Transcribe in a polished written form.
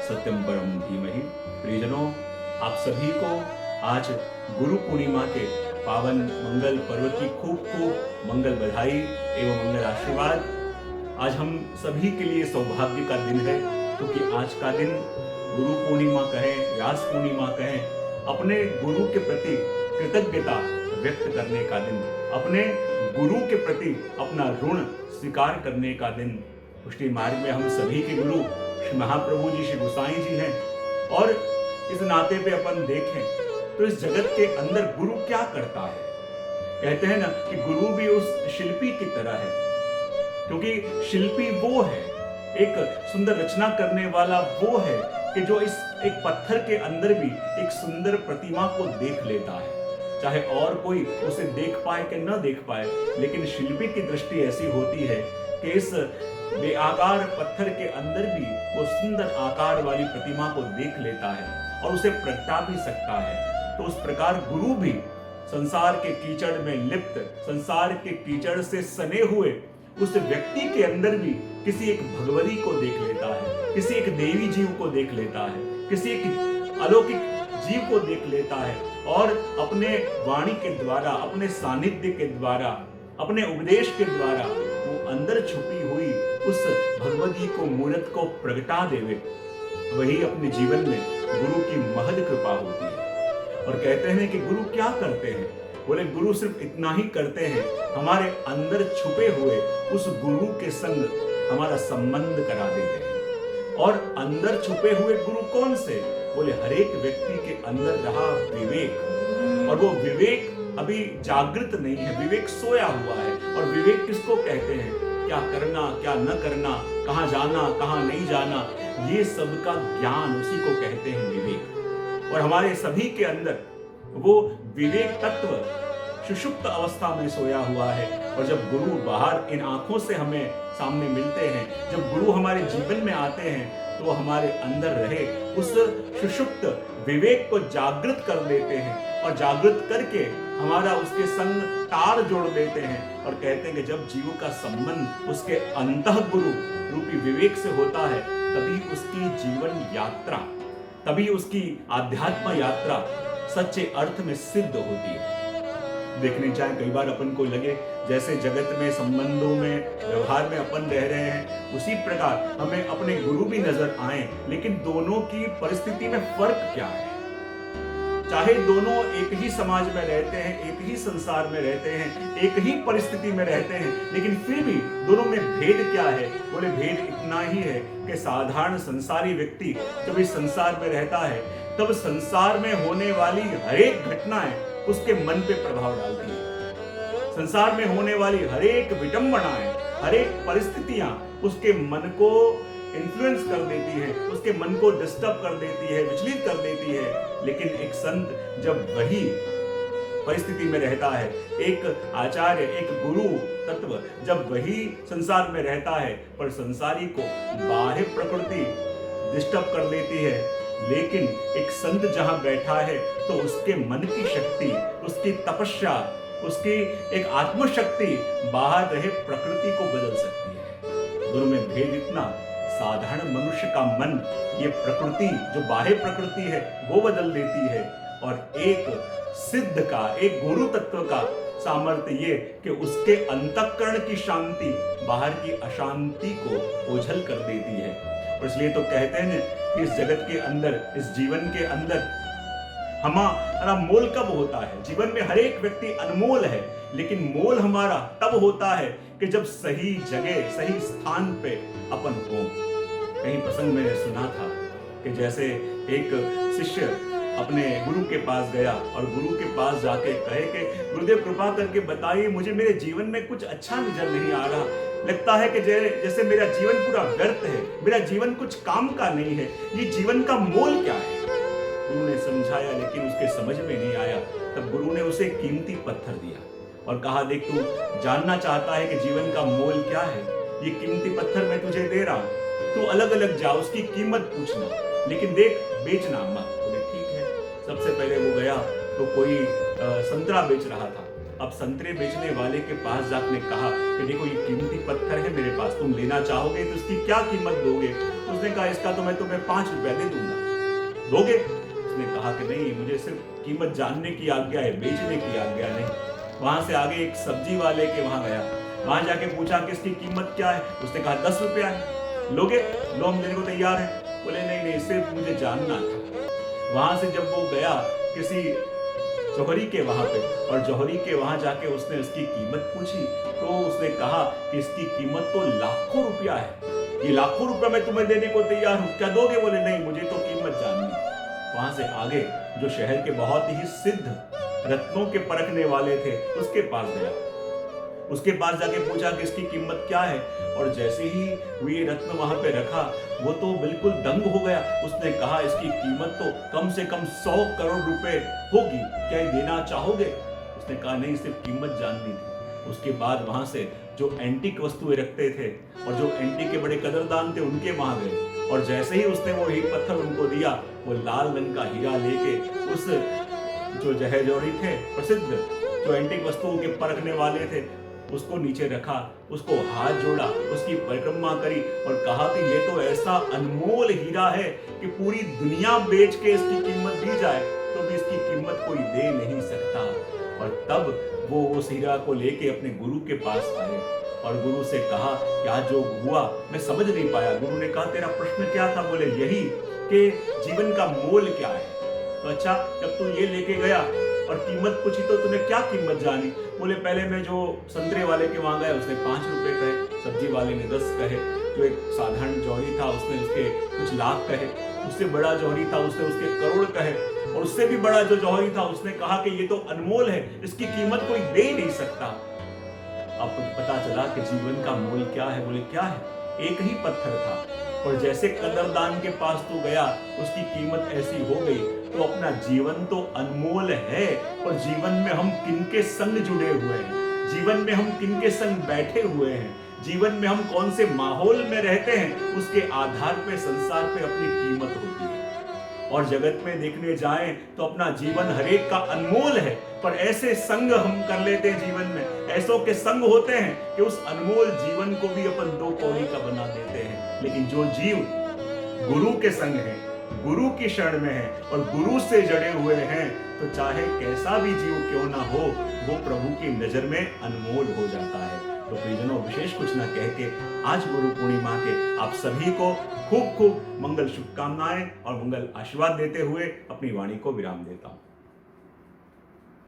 सत्यम परम धीमहि। प्रियजनों, आप सभी को आज गुरु पूर्णिमा के पावन मंगल पर्व की खूब खूब मंगल बधाई एवं मंगल आशीर्वाद। आज हम सभी के लिए सौभाग्य का दिन है, क्योंकि आज का दिन गुरु पूर्णिमा कहें, व्यास पूर्णिमा कहें, अपने गुरु के प्रति कृतज्ञता व्यक्त करने का दिन, अपने गुरु के प्रति अपना ऋण स्वीकार करने का दिन। पुष्टि मार्ग में हम सभी के गुरु श्री महाप्रभु जी, श्री गोसाई जी हैं। और इस नाते पे अपन देखें तो इस जगत के अंदर गुरु क्या करता है। कहते हैं ना कि गुरु भी उस शिल्पी की तरह है, क्योंकि शिल्पी वो है, एक सुंदर रचना करने वाला वो है कि जो इस एक पत्थर के अंदर भी एक सुंदर प्रतिमा को देख लेता है, चाहे और कोई उसे देख पाए कि न देख पाए, लेकिन शिल्पी की दृष्टि ऐसी होती है कि इस बेआकार पत्थर के अंदर भी वो सुंदर आकार वाली प्रतिमा को देख लेता है और उसे प्रगटा भी सकता है। तो उस प्रकार गुरु भी संसार के कीचड़ में लिप्त, संसार के कीचड़ से सने हुए उस व्यक्ति के अंदर भी किसी एक भगवती को देख लेता है, किसी एक देवी जीव को देख लेता है, किसी एक अलौकिक जीव को देख लेता है और अपने वाणी के द्वारा, अपने सानिध्य के द्वारा, अपने उपदेश के द्वारा वो अंदर छुपी हुई उस भगवती को, मूर्त को प्रगटा देवे। वही अपने जीवन में गुरु की महद कृपा होती है। और कहते हैं कि गुरु क्या करते हैं? बोले गुरु सिर्फ इतना ही करते हैं, हमारे अंदर छुपे हुए उस गुरु के संग हमारा संबंध करा देते हैं। और अंदर छुपे हुए गुरु कौन से? बोले हर एक व्यक्ति के अंदर रहा विवेक, और वो विवेक अभी जागृत नहीं है, विवेक सोया हुआ है। और विवेक किसको कहते हैं? क्या करना, क्या न करना, कहां जाना, कहां नहीं जाना, ये सब का ज्ञान, उसी को कहते हैं विवेक। और हमारे सभी के अंदर वो विवेक तत्व सुषुप्त अवस्था में सोया हुआ है। और जब गुरु बाहर इन आंखों से हमें सामने मिलते हैं, जब गुरु हमारे जीवन में आते हैं, तो हमारे अंदर रहे उस सुषुप्त विवेक को जागृत कर देते हैं और जागृत करके हमारा उसके संग तार जोड़ देते हैं। और कहते हैं कि जब जीव का संबंध उसके अंतः गुरु रूपी विवेक से होता है, तभी उसकी जीवन यात्रा, तभी उसकी आध्यात्म यात्रा सच्चे अर्थ में सिद्ध होती है। देखने चाहे कई बार अपन को लगे जैसे जगत में, संबंधों में, व्यवहार में अपन रह रहे हैं, उसी प्रकार हमें अपने गुरु भी नजर आए, लेकिन दोनों की परिस्थिति में फर्क क्या है? चाहे दोनों एक ही समाज में रहते हैं, एक ही संसार में रहते हैं, एक ही परिस्थिति में रहते हैं, लेकिन फिर भी दोनों में भेद क्या है? बोले भेद इतना ही है कि साधारण संसारी व्यक्ति जब इस संसार में रहता है, तब संसार में होने वाली हर एक घटनाएं उसके मन पे प्रभाव डालती है। संसार में होने वाली हर एक विडंबनाएं, हर एक परिस्थितियां उसके मन को इन्फ्लुएंस कर देती है, उसके मन को डिस्टर्ब कर देती है, विचलित कर देती है। लेकिन एक संत जब वही परिस्थिति में रहता है, एक आचार्य, एक गुरु तत्व जब वही संसार में रहता है, पर संसारी को बाह्य प्रकृति डिस्टर्ब कर देती है, लेकिन एक संत जहां बैठा है तो उसके मन की शक्ति, उसकी तपस्या, उसकी एक आत्मशक्ति बाहर रहे प्रकृति को बदल सकती है। दोनों में भेद इतना, साधारण मनुष्य का मन ये प्रकृति, जो बाह्य प्रकृति है, वो बदल देती है। और एक सिद्ध का, एक गुरु तत्व का सामर्थ्य ये कि उसके अंतःकरण की शांति बाहर की अशांति को ओझल कर देती है। और इसलिए तो कहते हैं कि इस जगत के अंदर, इस जीवन के अंदर हमारा मोल कब होता है? जीवन में हर एक व्यक्ति अनमोल है, लेकिन मोल हमारा तब होता है कि जब सही जगह, सही स्थान पे अपन हो। कहीं प्रसंग में सुना था कि जैसे एक शिष्य अपने गुरु के पास गया और गुरु के पास जाके कहे कि गुरुदेव कृपा करके बताइए, मुझे मेरे जीवन में कुछ अच्छा नजर नहीं आ रहा, लगता है कि जैसे मेरा जीवन पूरा व्यर्थ है, मेरा जीवन कुछ काम का नहीं है, ये जीवन का मोल क्या है? गुरु ने समझाया, लेकिन उसके समझ में नहीं आया। तब गुरु ने उसे कीमती पत्थर दिया और कहा, देख तू जानना चाहता है कि जीवन का मोल क्या है, ये कीमती पत्थर मैं तुझे दे रहा हूं, तू अलग अलग जा, उसकी कीमत पूछना, लेकिन देख बेचना मत। बोले ठीक है। सबसे पहले वो गया तो कोई संतरा बेच रहा था। अब संतरे बेचने वाले के पास जाकर कहा कि देखो ये कीमती पत्थर है मेरे पास, तुम लेना चाहोगे तो इसकी क्या कीमत दोगे? उसने कहा इसका तो मैं तुम्हें 5 रुपया दे दूंगा, दोगे? उसने कहा कि नहीं, मुझे सिर्फ कीमत जानने की आज्ञा है, बेचने की आज्ञा नहीं। वहां से आगे एक सब्जी वाले के वहां गया, वहां जाके पूछा कि इसकी कीमत क्या है? उसने कहा 10 रुपया है, लोगे? लो, हम देने को तैयार है। बोले नहीं नहीं, सिर्फ मुझे जानना था। वहां से जब वो गया किसी जौहरी के वहां पे, और जौहरी के वहां जाके उसने उसकी कीमत पूछी, तो उसने कहा कि इसकी कीमत तो लाखों रुपया है, ये लाखों रुपया मैं तुम्हें देने को तैयार हूं, क्या दोगे? बोले नहीं, मुझे तो कीमत जाननी। वहां से आगे जो शहर के बहुत ही सिद्ध रत्नों के परखने वाले थे, उसके पास गया। उसके पास जाके पूछा कि इसकी कीमत क्या है, और जैसे ही वो ये रत्न वहां पे रखा, वो तो बिल्कुल दंग हो गया। उसने कहा इसकी कीमत तो कम से कम 100 करोड़ रुपए होगी, क्या ये देना चाहोगे? उसने कहा नहीं, सिर्फ कीमत जाननी थी। उसके बाद वहां से जो एंटीक वस्तुएं रखते थे और जो एंटीक के बड़े कदरदान थे, उनके वहां गए, और जैसे ही उसने वो हीरा पत्थर उनको दिया, वो लाल रंग का हीरा लेके उस जो जौहरी थे प्रसिद्ध, जो एंटीक वस्तुओं के परखने वाले थे, उसको नीचे रखा, उसको हाथ जोड़ा, उसकी परिक्रमा करी और कहा कि ये तो ऐसा अनमोल हीरा है कि पूरी दुनिया बेच के इसकी कीमत दी जाए तो भी इसकी कीमत कोई दे नहीं सकता। और तब वो उस हीरा को लेके अपने गुरु के पास आए और गुरु से कहा क्या जो हुआ मैं समझ नहीं पाया। गुरु ने कहा तेरा प्रश्न क्या था? बोले यही कि जीवन का मोल क्या है। तो अच्छा, जब तू ये लेके गया और कीमत पूछी तो तूने क्या कीमत जानी? बोले पहले मैं जो संतरे वाले के वहां गया, उसने 5 रुपए कहे, सब्जी वाले ने 10 कहे, जो एक साधारण जौहरी था उसने उसके कुछ लाख कहे, उससे बड़ा जौहरी था उसने उसके करोड़ कहे, और उससे भी बड़ा जो जौहरी था उसने कहा कि ये तो अनमोल है, इसकी कीमत कोई दे ही नहीं सकता। अब पता चला कि जीवन का मोल क्या है। बोले क्या है? एक ही पत्थर था, और जैसे कदरदान के पास तू गया, उसकी कीमत ऐसी हो गई। तो अपना जीवन तो अनमोल है, और जीवन में हम किनके संग जुड़े हुए हैं, जीवन में हम किनके संग बैठे हुए हैं, जीवन में हम कौन से माहौल में रहते हैं, उसके आधार पे संसार पे अपनी कीमत होती है। और जगत में देखने जाएं तो अपना जीवन हरेक का अनमोल है, पर ऐसे संग हम कर लेते हैं जीवन में, ऐसों के संग होते हैं कि उस अनमोल जीवन को भी अपन 2 कौड़ी का बना देते हैं। लेकिन जो जीव गुरु के संग है, गुरु की शरण में है और गुरु से जड़े हुए हैं, तो चाहे कैसा भी जीव क्यों ना हो, वो प्रभु की नजर में अनमोल हो जाता है। तो प्रियजनों, विशेष कुछ ना कह के आज गुरु पूर्णिमा के आप सभी को खूब खूब मंगल शुभकामनाएं और मंगल आशीर्वाद देते हुए अपनी वाणी को विराम देता हूं।